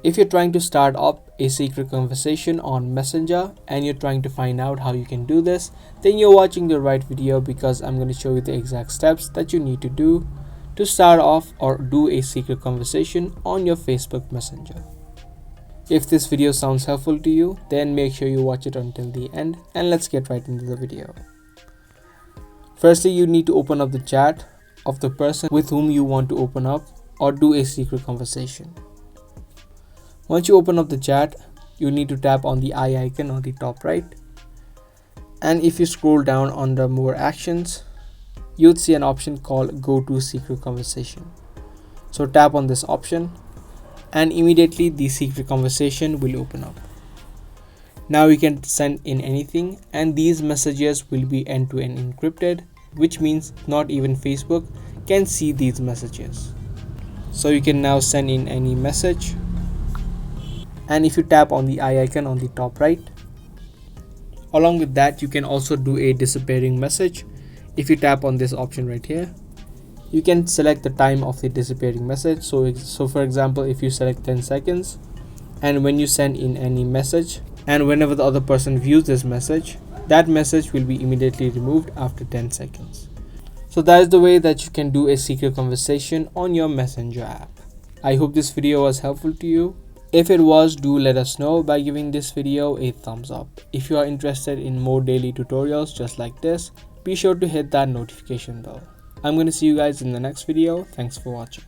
If you're trying to start up a secret conversation on Messenger and you're trying to find out how you can do this, then you're watching the right video, because I'm going to show you the exact steps that you need to do to start off or do a secret conversation on your Facebook Messenger. If this video sounds helpful to you, then make sure you watch it until the end, and let's get right into the video. Firstly, you need to open up the chat of the person with whom you want to open up or do a secret conversation. Once you open up the chat, you need to tap on the eye icon on the top right. And if you scroll down under more actions, you'd see an option called go to secret conversation. So tap on this option and immediately the secret conversation will open up. Now you can send in anything, and these messages will be end-to-end encrypted, which means not even Facebook can see these messages. So you can now send in any message. And if you tap on the eye icon on the top right, along with that, you can also do a disappearing message. If you tap on this option right here, you can select the time of the disappearing message. So for example, if you select 10 seconds, and when you send in any message, and whenever the other person views this message, that message will be immediately removed after 10 seconds. So that is the way that you can do a secret conversation on your Messenger app. I hope this video was helpful to you. If it was, do let us know by giving this video a thumbs up. If you are interested in more daily tutorials just like this, be sure to hit that notification bell. I'm going to see you guys in the next video. Thanks for watching.